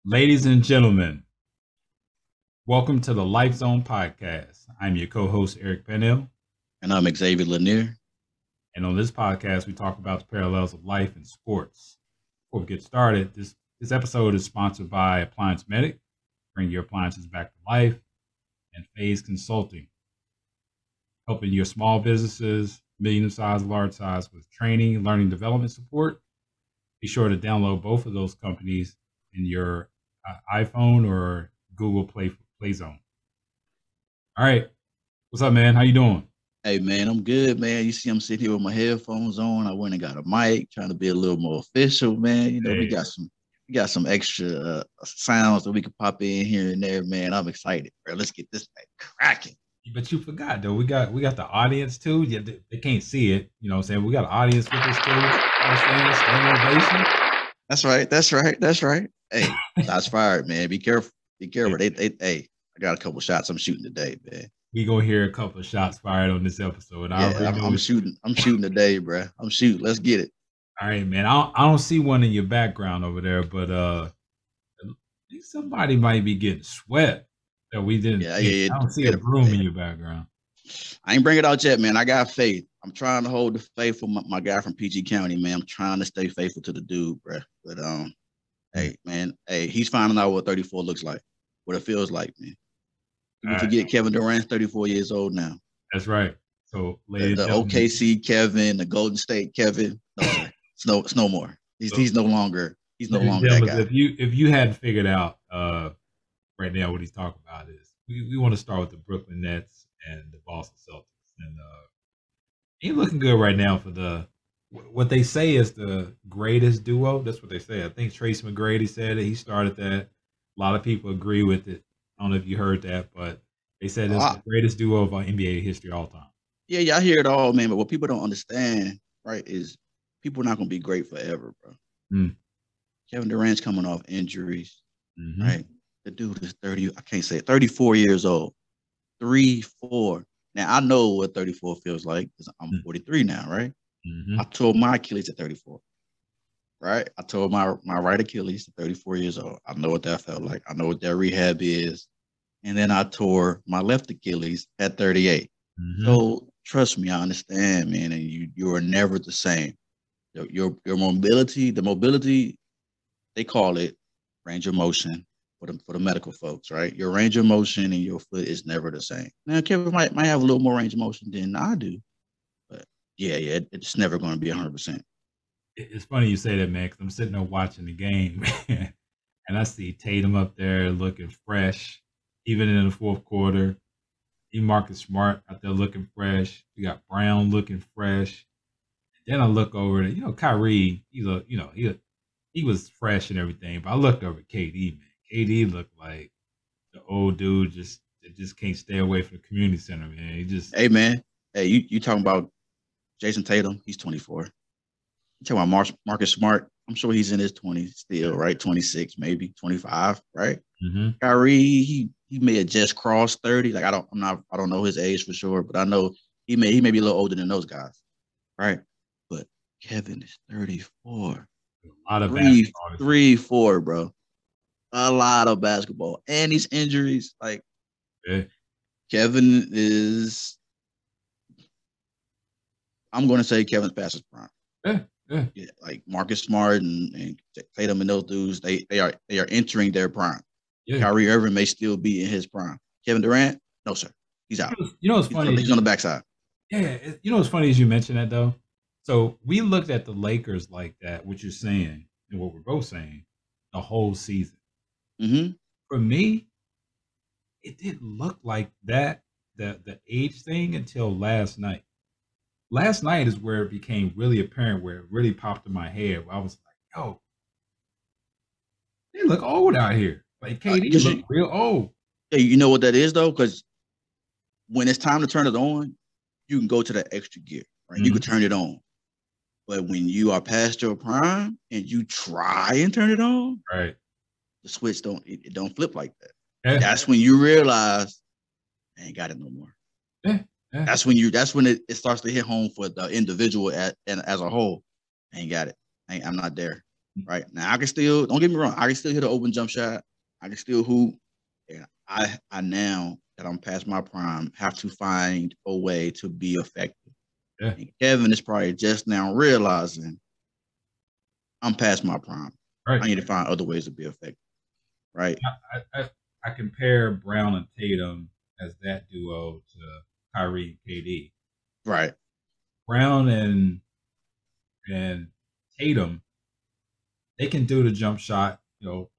Ladies and gentlemen, welcome to the Life Zone Podcast. I'm your co-host, Eric Pannell. And I'm Xavier Lanier. And on this podcast, we talk about the parallels of life and sports. Before we get started, this episode is sponsored by Appliance Medic, bring your appliances back to life, and Phase Consulting, helping your small businesses, medium size, large size, with training, learning, development support. Be sure to download both of those companies in your iPhone or Google Play Zone. All right, what's up, man? How you doing? Hey, man, I'm good, man. You see, I'm sitting here with my headphones on. I went and got a mic, trying to be a little more official, man. You know, we got some extra sounds that we could pop in here and there, man. I'm excited, bro. Let's get this thing cracking. But you forgot though. We got the audience too. Yeah, they can't see it. You know what I'm saying? We got an audience with us too. You know what I'm saying? Standing ovation. That's right. Hey, shots fired, man. Be careful. Hey, I got a couple shots I'm shooting today, man. We gonna hear a couple of shots fired on this episode. I'm shooting today, bro. I'm shooting. Let's get it. All right, man. I don't see one in your background over there, but I think somebody might be getting sweat that we didn't. Yeah. I don't see a broom in your background. I ain't bring it out yet, man. I got faith. I'm trying to hold the faith for my guy from PG County, man. I'm trying to stay faithful to the dude, bro. But hey, man, he's finding out what 34 looks like, what it feels like, man. You forget Kevin Durant's 34 years old now. That's right. So, the OKC Kevin, the Golden State Kevin, it's no more. He's no longer that guy. If you hadn't figured out right now what he's talking about is we want to start with the Brooklyn Nets and the Boston Celtics, and he's looking good right now for what they say is the greatest duo. That's what they say. I think Tracy McGrady said it. He started that. A lot of people agree with it. I don't know if you heard that, but they said it's the greatest duo of NBA history all time. Yeah, I hear it all, man. But what people don't understand, right, is people are not going to be great forever, bro. Kevin Durant's coming off injuries, right? The dude is 34 years old. 34. Now, I know what 34 feels like because I'm 43 now, right? I tore my Achilles at 34, right? I tore my right Achilles at 34 years old. I know what that felt like. I know what that rehab is. And then I tore my left Achilles at 38. So trust me, I understand, man. And you are never the same. Your mobility, the mobility, they call it range of motion for the medical folks, right? Your range of motion and your foot is never the same. Now, Kevin might have a little more range of motion than I do, but yeah, it's never going to be 100%. It's funny you say that, man, because I'm sitting there watching the game, and I see Tatum up there looking fresh, even in the fourth quarter. Marcus Smart out there looking fresh. We got Brown looking fresh. Then I look over to, Kyrie. He was fresh and everything, but I looked over at KD, man. KD looked like the old dude just can't stay away from the community center, man. Hey, man. Hey, you talking about Jason Tatum? He's 24. You talking about Marcus Smart? I'm sure he's in his 20s still, right? 26, maybe 25, right? Kyrie, he may have just crossed 30. Like I don't know his age for sure, but I know he may be a little older than those guys, right? But Kevin is 34. A lot of 3-4, bro. A lot of basketball. And these injuries, like Kevin is, I'm going to say Kevin's past his prime. Yeah, like Marcus Smart and Tatum and those dudes, they are entering their prime. Yeah. Kyrie Irving may still be in his prime. Kevin Durant, no sir, he's out. What's funny? He's on the backside. Yeah, what's funny is you mentioned that though. So we looked at the Lakers like that, what you're saying and what we're both saying, the whole season. For me, it didn't look like that, the age thing until last night. Last night is where it became really apparent, where it really popped in my head. Where I was like, yo, they look old out here. Like KD look real old. Yeah, you know what that is though? Because when it's time to turn it on, you can go to that extra gear, right? You can turn it on. But when you are past your prime and you try and turn it on, right, the switch don't flip like that. Yeah. That's when you realize I ain't got it no more. Yeah. That's when it starts to hit home for the individual as a whole. I ain't got it. I'm not there. right? Now I can still, don't get me wrong, I can still hit an open jump shot. I can still hoop. And I now that I'm past my prime have to find a way to be effective. Yeah. And Kevin is probably just now realizing I'm past my prime. Right. I need to find other ways to be effective. Right. I compare Brown and Tatum as that duo to Kyrie and KD. Right. Brown and Tatum, they can do the jump shot,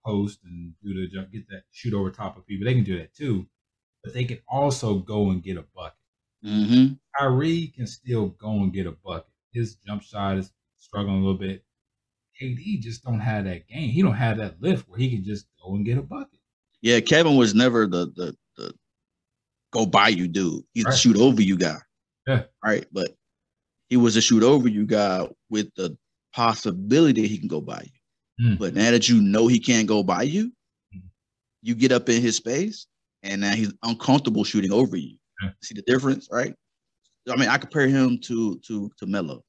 post and do the jump, get that shoot over top of people. They can do that too, but they can also go and get a bucket. Mm-hmm. Kyrie can still go and get a bucket. His jump shot is struggling a little bit. KD just don't have that game. He don't have that lift where he can just go and get a bucket. Yeah, Kevin was never the go by you dude. He's the shoot over you guy. Yeah. Right. But he was a shoot over you guy with the possibility he can go by you. Mm. But now that you know he can't go by you, you get up in his space and now he's uncomfortable shooting over you. Yeah. See the difference, right? I mean, I compare him to Melo.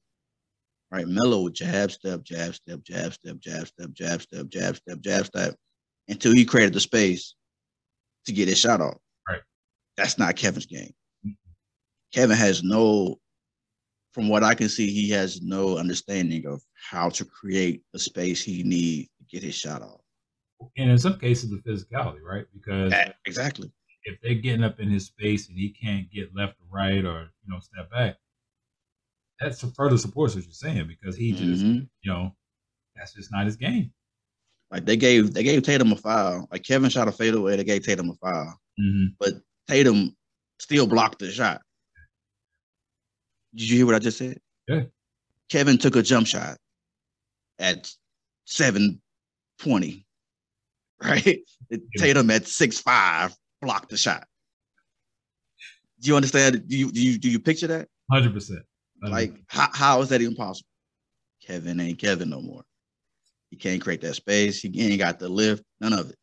Right? Melo would jab, step, jab, step, jab, step, jab, step, jab, step, jab, step, jab, step, until he created the space to get his shot off. Right. That's not Kevin's game. Mm-hmm. Kevin has no, from what I can see, he has no understanding of how to create the space he needs to get his shot off. And in some cases, the physicality, right? Because exactly, if they're getting up in his space and he can't get left or right or step back, that further supports what you're saying because he just that's just not his game. Like they gave Tatum a foul. Like Kevin shot a fadeaway, they gave Tatum a foul, but Tatum still blocked the shot. Did you hear what I just said? Yeah. Kevin took a jump shot at 7:20, right? Yeah. Tatum at 6'5" blocked the shot. Do you understand? Do you picture that? 100%. Like how is that even possible? Kevin ain't Kevin no more. He can't create that space. He ain't got the lift. None of it.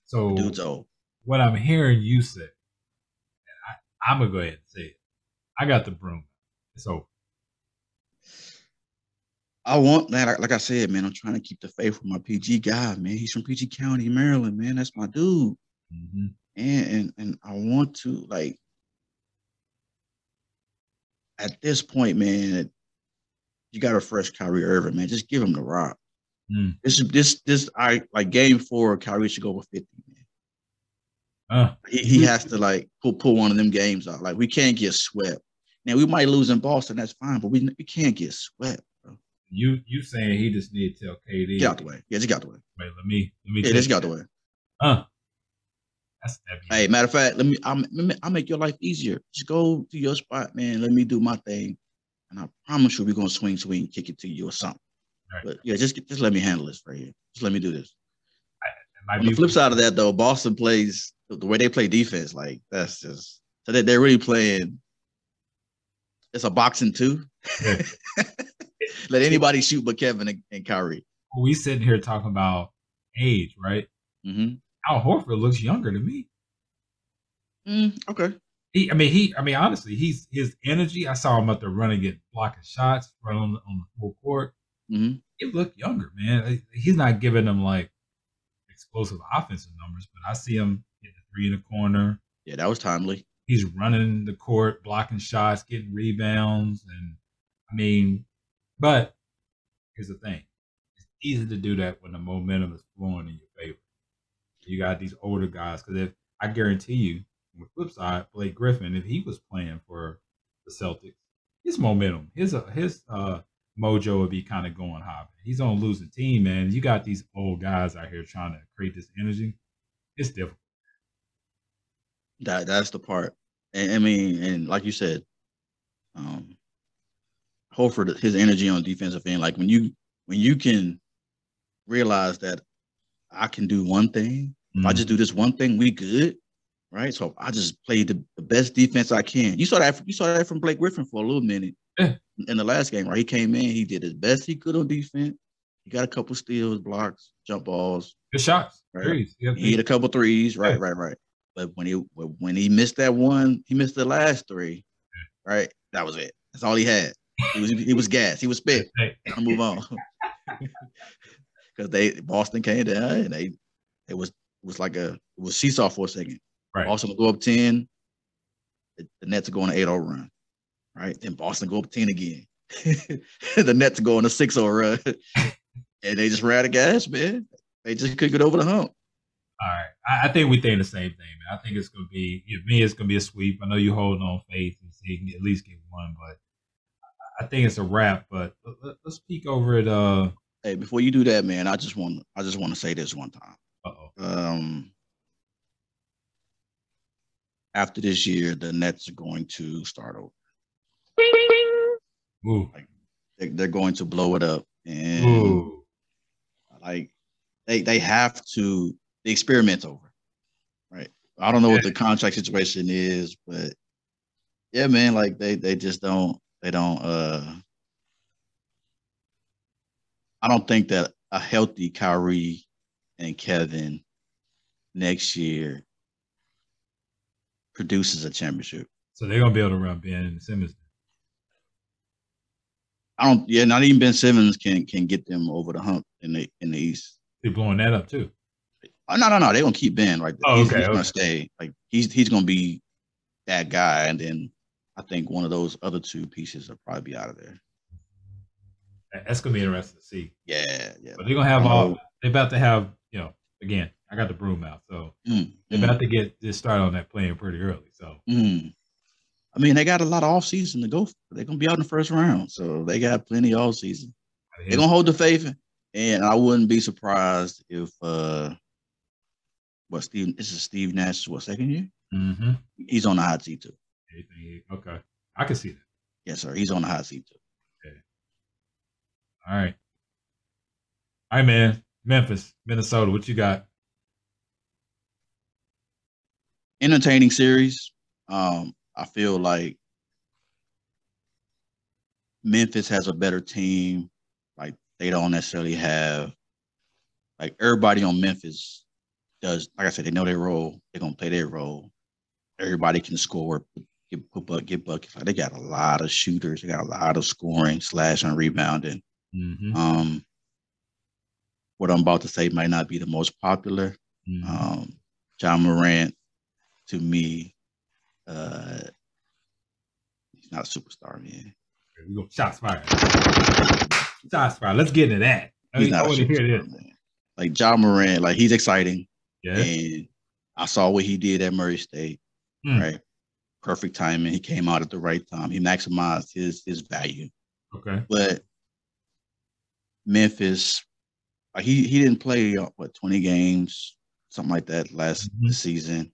So the dude's old. What I'm hearing you say, and I'm gonna go ahead and say it. I got the broom. It's over. I want, man, like I said, man, I'm trying to keep the faith with my PG guy, man. He's from PG County, Maryland, man. That's my dude. Mm-hmm. And I want to, like, at this point, man, you got a fresh Kyrie Irving, man. Just give him the rock. Mm. This, like game 4, Kyrie should go over 50, man. He has to like pull one of them games out. Like we can't get swept. Now we might lose in Boston, that's fine, but we can't get swept, bro. You saying he just need to tell KD get out the way? Yeah, just get out the way. Wait, let me. Yeah, just get out the way. That's hey, matter of fact, I'll make your life easier. Just go to your spot, man. Let me do my thing, and I promise you, we're gonna swing, kick it to you or something. Right. But yeah, just let me handle this right here. Just let me do this. On the flip side of that, though, Boston plays the way they play defense. Like that's just so that they're really playing. It's a boxing too. Yeah. Let anybody shoot but Kevin and Kyrie. We sitting here talking about age, right? Mm-hmm. Al Horford looks younger to me. Okay. Honestly, his energy. I saw him out there running, blocking shots, running on the full court. Mm-hmm. He looked younger, man. He's not giving them like explosive offensive numbers, but I see him hit the 3 in the corner. Yeah, that was timely. He's running the court, blocking shots, getting rebounds, and but here's the thing: it's easy to do that when the momentum is flowing in your favor. You got these older guys, because if I guarantee you, on the flip side, Blake Griffin, if he was playing for the Celtics, his momentum, his mojo would be kind of going high. He's on a losing team, man. You got these old guys out here trying to create this energy. It's difficult. That's the part. And like you said, Horford, his energy on defensive end, like when you can realize that I can do one thing, if I just do this one thing, we good, right? So I just play the best defense I can. You saw that from Blake Griffin for a little minute. Yeah. In the last game, right? He came in, he did his best he could on defense. He got a couple steals, blocks, jump balls, good shots, right? Threes. He hit a couple threes, right, yeah. right. But when he missed that one, he missed the last 3, right? That was it. That's all he had. He was gassed. He was spit. Gotta move on. because Boston came down and it was seesaw for a second. Right. Boston will go up 10, the Nets are going to 8-0 run, right? Then Boston go up 10 again. The Nets are going to 6-0 run, and they just ran the gas, man. They just couldn't get over the hump. All right, I think we think the same thing, man. I think it's gonna be it's gonna be a sweep. I know you holding on faith and see you can at least get one, but I think it's a wrap. But let's peek over at. Hey, before you do that, man, I just want to say this one time. After this year, the Nets are going to start over. Ooh. Like, they're going to blow it up, and ooh. Like they have to. The experiment's over, right? I don't know what the contract situation is, but yeah, man, like they just don't. They don't. I don't think that a healthy Kyrie and Kevin next year produces a championship. So they're gonna be able to run Ben and Simmons. Not even Ben Simmons can get them over the hump in the East. They're blowing that up too. Oh, no. They're gonna keep Ben right there. Oh, he's gonna stay. Like he's gonna be that guy, and then I think one of those other two pieces will probably be out of there. That's gonna be interesting to see. Yeah. But they're gonna have they're about to have, again, I got the broom out, so they're about to get this started on that playing pretty early. So I mean, they got a lot of off season to go for. They're gonna be out in the first round, so they got plenty of off season. They're gonna hold the faith, and I wouldn't be surprised if this is Steve Nash, second year? Mm-hmm. He's on the hot seat too. Okay. I can see that. Yes, sir. He's on the hot seat too. Okay. All right, man. Memphis, Minnesota, what you got? Entertaining series. I feel like Memphis has a better team. Like they don't necessarily have, like everybody on Memphis does. Like I said, they know their role. They're gonna play their role. Everybody can score, get buckets. Like they got a lot of shooters. They got a lot of scoring, slashing, rebounding. Mm-hmm. What I'm about to say might not be the most popular. Mm-hmm. Ja Morant, to me, he's not a superstar, man. We go shots fired. Shots fired. Let's get into that. He's not a superstar, man. Like Ja Morant, like he's exciting. Yeah. And I saw what he did at Murray State. Right. Perfect timing. He came out at the right time. He maximized his value. Okay. But Memphis, he didn't play 20 games, something like that last season,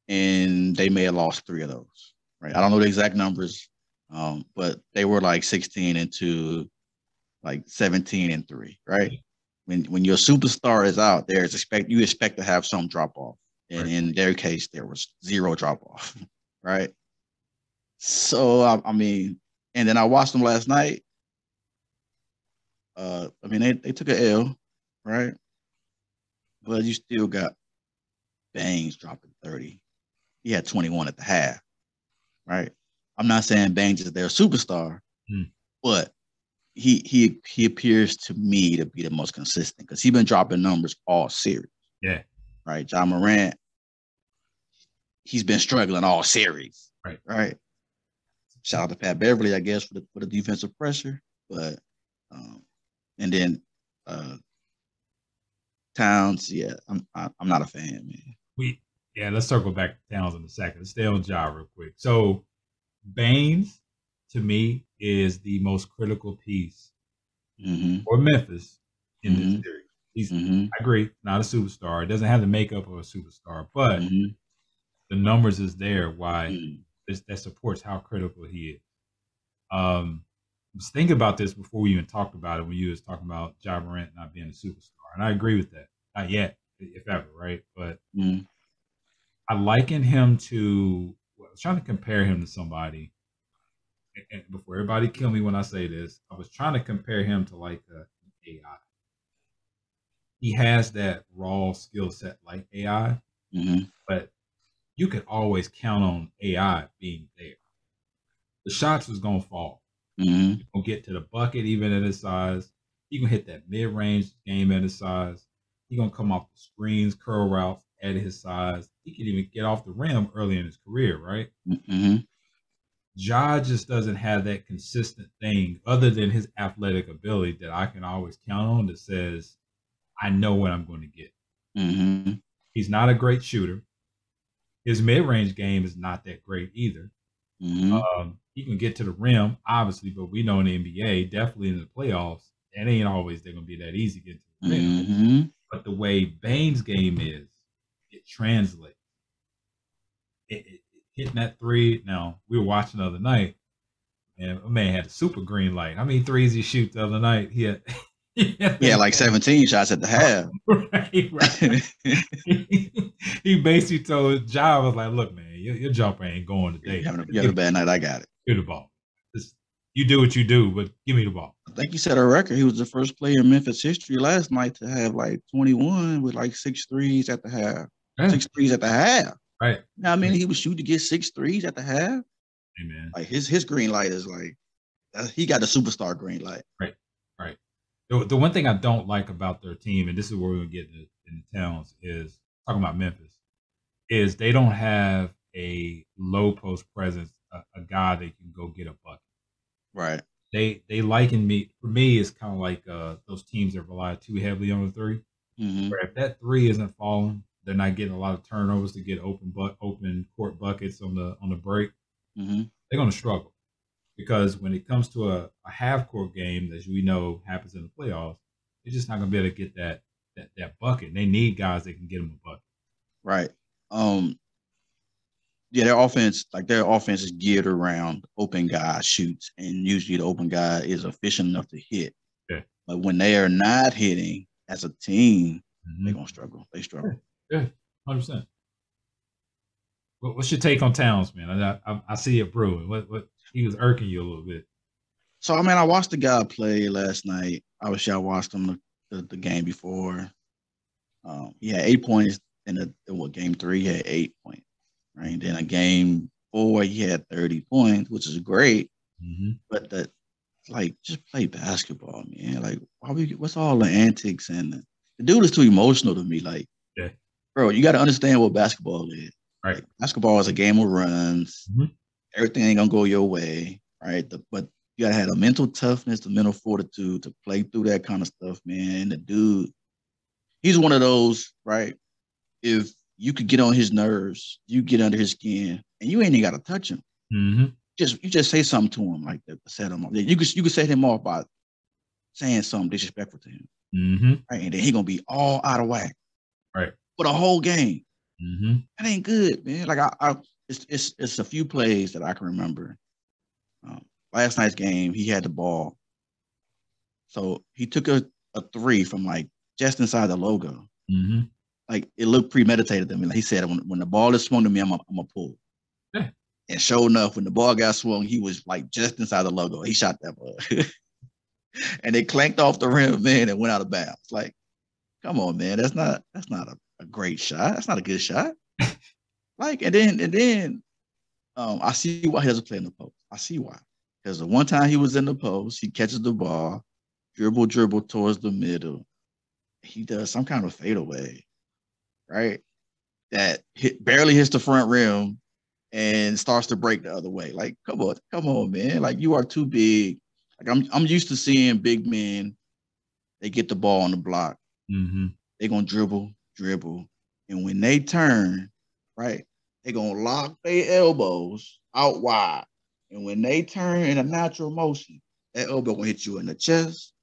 and they may have lost 3 of those. Right. I don't know the exact numbers, but they were like 16-2, like 17-3. Right. When your superstar is out there, you expect to have some drop off. And in their case, there was 0 drop off, right? So I mean, and then I watched them last night. I mean, they took an L, right? But you still got Baines dropping 30. He had 21 at the half, right? I'm not saying Baines is their superstar, but he appears to me to be the most consistent because he's been dropping numbers all series. Yeah. Right. Ja Morant, he's been struggling all series. Right. Shout out to Pat Beverly, I guess, for the defensive pressure. But and then Towns, yeah, I'm not a fan, man. Let's circle back to Towns in a second. Let's stay on Ja real quick. So Baines, to me, is the most critical piece for Memphis in this series. I agree, not a superstar. It doesn't have the makeup of a superstar, but the numbers is there. Why that supports how critical he is. I was thinking about this before we even talked about it when you was talking about Ja Morant not being a superstar, and I agree with that. Not yet, if ever, right? But I liken him to. I was trying to compare him to somebody, and before everybody kill me when I say this, I was trying to compare him to like AI. He has that raw skill set like AI, but you could always count on AI being there. The shots was gonna fall. You're gonna get to the bucket even at his size. He can hit that mid-range game at his size. He gonna come off the screens, curl routes at his size. He can even get off the rim early in his career, right? Mm-hmm. Ja just doesn't have that consistent thing other than his athletic ability that I can always count on that says, I know what I'm going to get. Mm-hmm. He's not a great shooter. His mid-range game is not that great either. Mm-hmm. He can get to the rim, obviously, but we know in the NBA, definitely in the playoffs, it ain't always they're going to be that easy to get to the rim. Mm-hmm. But the way Bane's game is, it translates. Hitting that three. Now, we were watching the other night, and a man had a super green light. How many threes he shoot the other night? He had like 17 shots at the half. Right. He basically told Ja, was like, look, man, your jumper ain't going today. You have a bad night, I got it. Give the ball. You do what you do, but give me the ball. I think he set a record. He was the first player in Memphis history last night to have like 21 with like 6 threes at the half. Yeah. 6 threes at the half. Right. Now, I mean, he was shooting to get 6 threes at the half. Amen. Like his green light is like, he got the superstar green light. Right. Right. The one thing I don't like about their team, and this is where we're going to get in the towns, is talking about Memphis, is they don't have a low post presence, a guy that can go get a bucket. Right. They liken me, for me, it's kind of like those teams that rely too heavily on the three. Mm-hmm. Where if that three isn't falling, they're not getting a lot of turnovers to get open court buckets on the break. Mm-hmm. They're going to struggle because when it comes to a half court game, as we know happens in the playoffs, they're just not going to be able to get that bucket. They need guys that can get them a bucket. Right. Yeah, their offense is geared around open guy shoots, and usually the open guy is efficient enough to hit. Yeah. But when they are not hitting as a team, they're gonna struggle. They struggle. Yeah, 100%. What's your take on Towns, man? I see it brewing. What he was irking you a little bit. So I mean, I watched the guy play last night. Obviously, I watched him the game before. He had 8 points in game 3. He had 8 points. Right. Then in game 4, he had 30 points, which is great. Mm-hmm. But just play basketball, man. Like, what's all the antics and the dude is too emotional to me. Like, yeah. Bro, you got to understand what basketball is. Right. Like, basketball is a game of runs. Mm-hmm. Everything ain't gonna go your way, right? But you gotta have the mental toughness, the mental fortitude to play through that kind of stuff, man. And the dude, he's one of those, right? If you could get on his nerves, you get under his skin, and you ain't even got to touch him. Mm-hmm. You just say something to him like that to set him off. You could set him off by saying something disrespectful to him, mm-hmm. right? And then he gonna be all out of whack, right, for the whole game. Mm-hmm. That ain't good, man. Like it's a few plays that I can remember. Last night's game, he had the ball, so he took a 3 from like just inside the logo. Mm-hmm. Like it looked premeditated to me. Like he said, when the ball is swung to me, I'm a pull. Yeah. And sure enough, when the ball got swung, he was like just inside the logo. He shot that ball, and it clanked off the rim, man, and went out of bounds. Like, come on, man, that's not a great shot. That's not a good shot. Like, and then, I see why he doesn't play in the post. I see why. Because the one time he was in the post, he catches the ball, dribble towards the middle. He does some kind of fadeaway, right? That barely hits the front rim and starts to break the other way. Like, come on, man. Like, you are too big. Like, I'm used to seeing big men. They get the ball on the block. Mm-hmm. They're gonna dribble, and when they turn, right, they're gonna lock their elbows out wide. And when they turn in a natural motion, that elbow gonna hit you in the chest,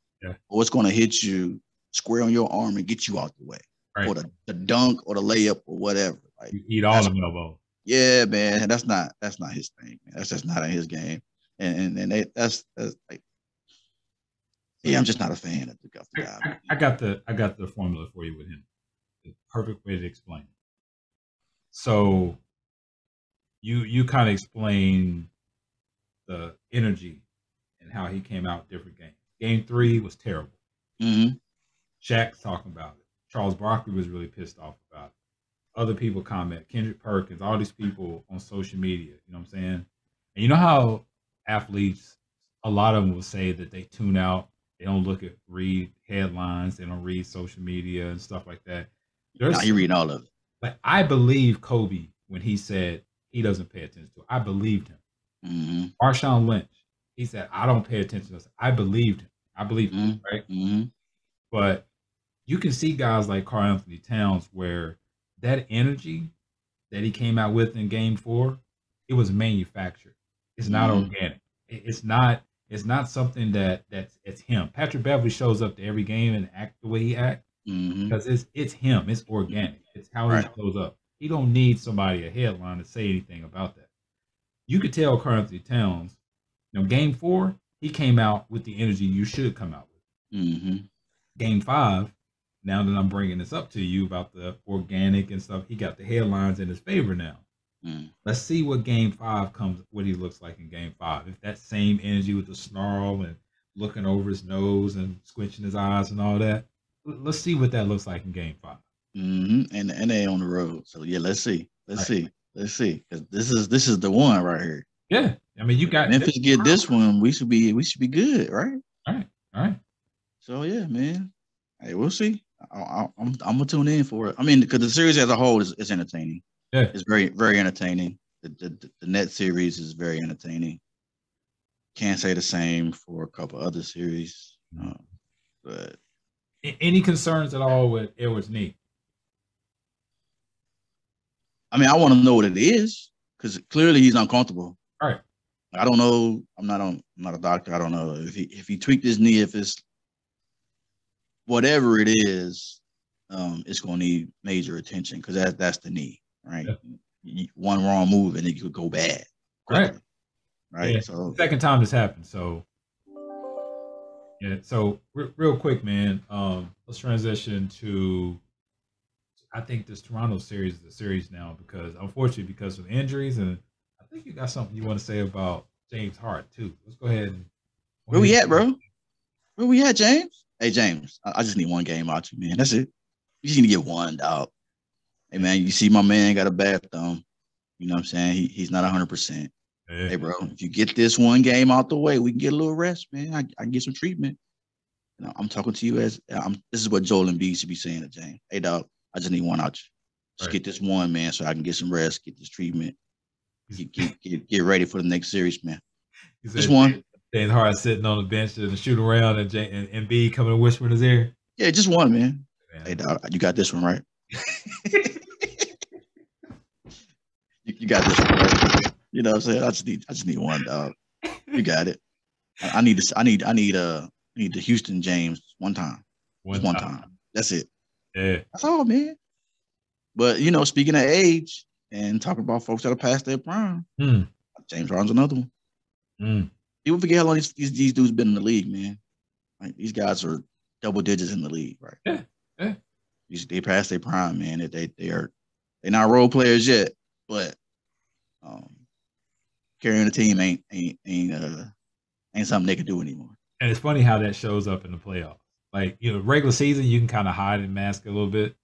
or it's gonna hit you square on your arm and get you out the way, right. Or the dunk or the layup or whatever. Like, you eat all the elbows. Yeah, man, that's not his thing. Man. That's just not in his game, and that's like, yeah, I'm just not a fan of the guy. I got the formula for you with him. The perfect way to explain it. So you kind of explain the energy and how he came out different games. Game 3 was terrible. Mm-hmm. Shaq's talking about it. Charles Barkley was really pissed off about it. Other people comment, Kendrick Perkins, all these people on social media, you know what I'm saying? And you know how athletes, a lot of them will say that they tune out They don't read headlines. They don't read social media and stuff like that. Now you reading all of it. Like, I believe Kobe when he said he doesn't pay attention to it. I believed him. Mm-hmm. Marshawn Lynch, he said, I don't pay attention to this. I believed him. I believe him, right? Mm-hmm. But you can see guys like Karl-Anthony Towns where that energy that he came out with in Game 4, it was manufactured. It's not organic. It's not something it's him. Patrick Beverley shows up to every game and act the way he acts because it's him. It's organic. It's how he shows up. He don't need somebody a headline to say anything about that. You could tell Karl-Anthony Towns, Game 4, he came out with the energy you should come out with. Game 5, now that I'm bringing this up to you about the organic and stuff, he got the headlines in his favor now. Let's see what Game 5 what he looks like in Game 5. If that same energy with the snarl and looking over his nose and squinching his eyes and all that, let's see what that looks like in Game 5. And they on the road, so yeah, let's see, because this is the one right here. Yeah, I mean, you got Memphis get this one, we should be good, right? All right. So yeah, man. Hey, we'll see. I'm gonna tune in for it. I mean, because the series as a whole is entertaining. Yeah, it's very, very entertaining. The net series is very entertaining. Can't say the same for a couple other series. But any concerns at all with Edwards' knee? I mean, I want to know what it is because clearly he's uncomfortable. All right. I don't know. I'm not a doctor. I don't know if he tweaked his knee. If it's whatever it is, it's going to need major attention because that's the knee, right? Yeah. One wrong move and it could go bad. Quickly, right. Yeah. So second time this happened. So yeah. So real quick, man. Let's transition to. I think this Toronto series is a series now because of injuries, and I think you got something you want to say about James Hart too. Let's go ahead. Where we at, bro? Where we at, James? Hey, James, I just need one game out you, man. That's it. You just need to get one, dog. Hey, man, you see my man got a bad thumb. You know what I'm saying? He's not 100%. Yeah. Hey, bro, if you get this one game out the way, we can get a little rest, man. I can get some treatment. I'm talking to you this is what Joel Embiid should be saying to James. Hey, dog, I just need one out you. Just get this one, man, so I can get some rest, get this treatment, get ready for the next series, man. Just one. James Harden sitting on the bench and shoot around and Embiid coming and whisper in his ear. Yeah, just one, man. Hey, dog, you got this one right. you got this one right. You know what I'm saying? I just need one, dog. You got it. I need the Houston James one time. One time. That's it. Yeah. That's all, man. But speaking of age and talking about folks that are past their prime, James Harden's another one. People forget how long these dudes been in the league, man. Like, these guys are double digits in the league, right? Yeah. They passed their prime, man. They're not role players yet, but carrying a team ain't something they can do anymore. And it's funny how that shows up in the playoffs. Like, regular season, you can kind of hide and mask a little bit.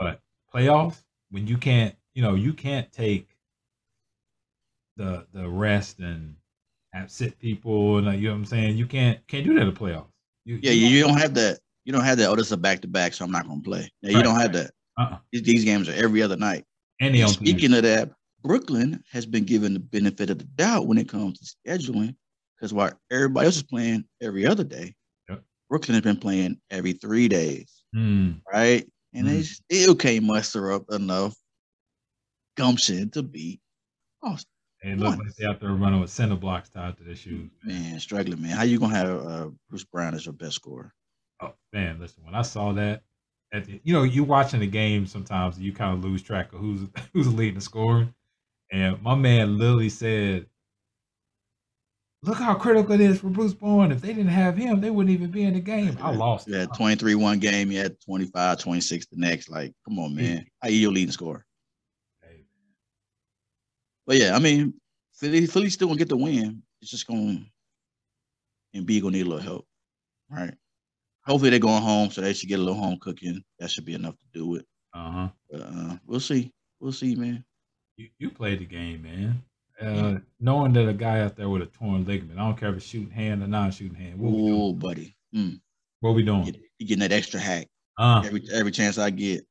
But playoffs, when you can't take the rest and sit people, and you know what I'm saying? You can't do that in the playoffs. You don't have that. You don't have that. Oh, this is a back-to-back, so I'm not going to play. Yeah, you don't have that. These games are every other night. And speaking of that, Brooklyn has been given the benefit of the doubt when it comes to scheduling, because while everybody else is playing every other day, Brooklyn has been playing every 3 days, right? And they still can't muster up enough gumption to beat Austin. And look like they out there running with center blocks tied to their shoes. Man, struggling, man. How you going to have Bruce Brown as your best scorer? Oh, man, listen, when I saw that, you watching the game sometimes and you kind of lose track of who's leading the scoring. And my man literally said, look how critical it is for Bruce Bowen. If they didn't have him, they wouldn't even be in the game. I lost. You had 23 one game. You had 25, 26 the next. Like, come on, man. How you your leading scorer? Hey, but yeah, I mean, Philly still gonna get the win. It's just gonna need a little help, right? Hopefully they're going home, so they should get a little home cooking. That should be enough to do it. But we'll see. We'll see, man. You played the game, man. Knowing that a guy out there with a torn ligament, I don't care if it's shooting hand or non-shooting hand. Oh, buddy. What we doing? You getting that extra hack. Every chance I get.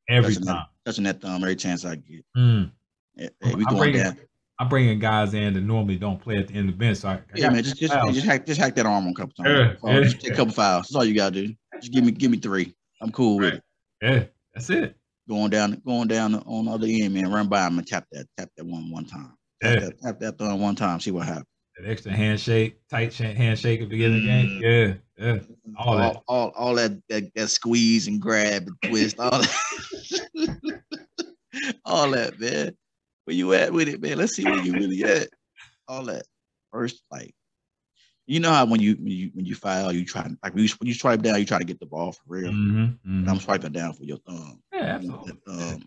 Touching that thumb every chance I get. Hey, we going down. I'm bringing guys in that normally don't play at the end of the bench. So man, just hack that arm on a couple times. Just take a couple fouls. That's all you gotta do. Just give me 3. I'm cool with it. Yeah, that's it. Going down on the other end, man. Run by him and tap that one time. Tap that thumb one time. See what happens. That extra handshake, tight handshake at the beginning of the game. Yeah. All that squeeze and grab and twist, all that. All that, man. Where you at with it, man? Let's see where you really at. All that. First, like, you know how when you foul, you try, like, when you swipe down, you try to get the ball for real. And I'm swiping down for your thumb. Yeah, absolutely. I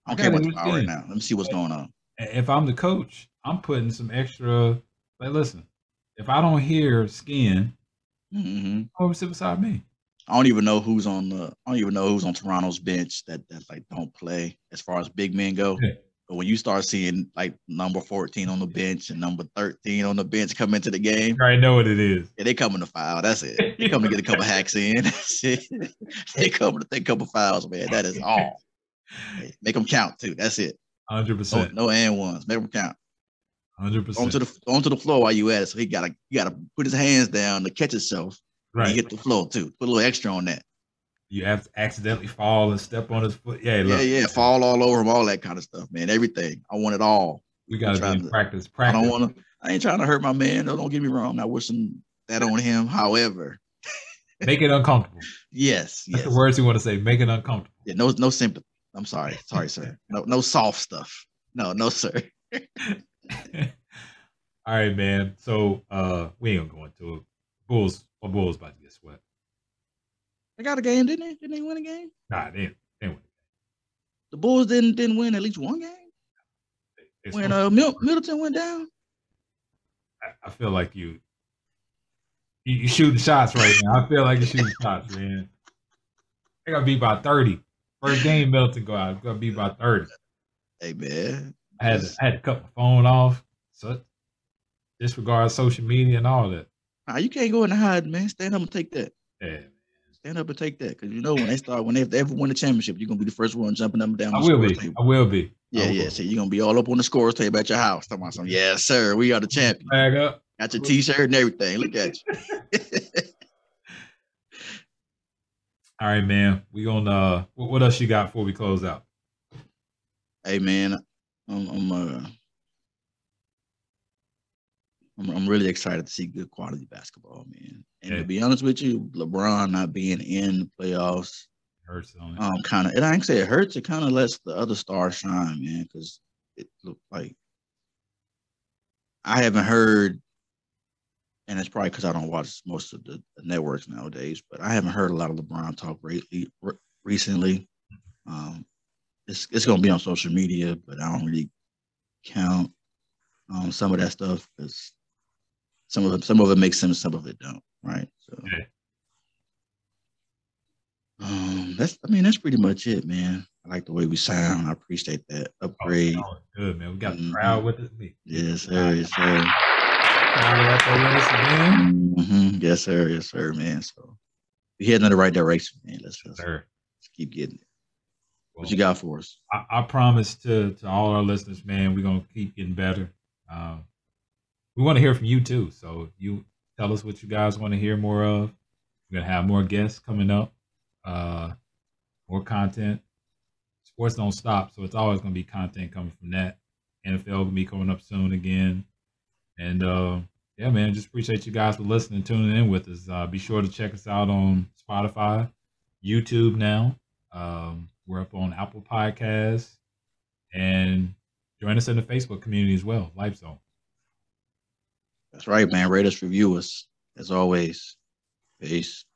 don't care about the foul right now. Let me see what's going on. If I'm the coach, I'm putting some extra. Like, listen, if I don't hear skin, over sit beside me. I don't even know who's on Toronto's bench that like don't play as far as big men go. Yeah. But when you start seeing like number 14 on the bench and number 13 on the bench come into the game, I know what it is. Yeah, they coming to foul. That's it. They come to get a couple hacks in. That's it. They come to take a couple fouls, man. That is all. Hey, make them count too. That's it. 100%. No and ones. Make them count. 100%. Onto the floor while you at it. So he gotta put his hands down to catch himself. Right. And hit the floor too. Put a little extra on that. You have to accidentally fall and step on his foot. Yeah, look. Yeah. Fall all over him, all that kind of stuff, man. Everything. I want it all. We gotta be in practice. I ain't trying to hurt my man. Don't get me wrong. I'm not wishing that on him. However, make it uncomfortable. Yes. That's the words you want to say. Make it uncomfortable. Yeah, no sympathy. I'm sorry. Sorry, sir. No soft stuff. No, sir. All right, man. So we ain't gonna go into it. Bulls about to get swept. They got a game, didn't they? Didn't they win a game? Nah, they didn't win. The Bulls didn't win at least one game. When Middleton went down. I feel like you shooting shots right now. I feel like you're shooting shots, man. They got beat by 30. First game, Middleton got beat by 30. Hey, man. I had to cut my phone off. So disregard social media and all that. Nah, you can't go in and hide, man. Stand up and take that. Yeah, man. Stand up and take that. Because you know when they ever win the championship, you're gonna be the first one jumping up and down. I will be. Yeah. So you're gonna be all up on the scores table at your house. Talking about something. Yes, sir. We are the champion. Bag up. Got your T-shirt and everything. Look at you. All right, man. We gonna what else you got before we close out? Hey, man. I'm really excited to see good quality basketball, man. And to be honest with you, LeBron not being in the playoffs hurts on it. I ain't say it hurts. It kind of lets the other stars shine, man. Because it looked like I haven't heard, and it's probably because I don't watch most of the networks nowadays. But I haven't heard a lot of LeBron talk recently. It's gonna be on social media, but I don't really count some of that stuff because some of it makes sense, some of it don't, right? So that's pretty much it, man. I like the way we sound. I appreciate that upgrade. Oh, good, man. We got the crowd with us. Yes, sir. Yes, sir, man. So we're heading in the right direction, man. Let's keep getting it. What you got for us? I promise to all our listeners, man, we're gonna keep getting better. We want to hear from you too. So you tell us what you guys want to hear more of. We're gonna have more guests coming up, more content. Sports don't stop, so it's always gonna be content coming from that. NFL gonna be coming up soon again, and yeah, man, just appreciate you guys for listening, tuning in with us. Be sure to check us out on Spotify, YouTube now. We're up on Apple Podcasts, and join us in the Facebook community as well, Life Zone. That's right, man. Rate us, review us, as always. Peace.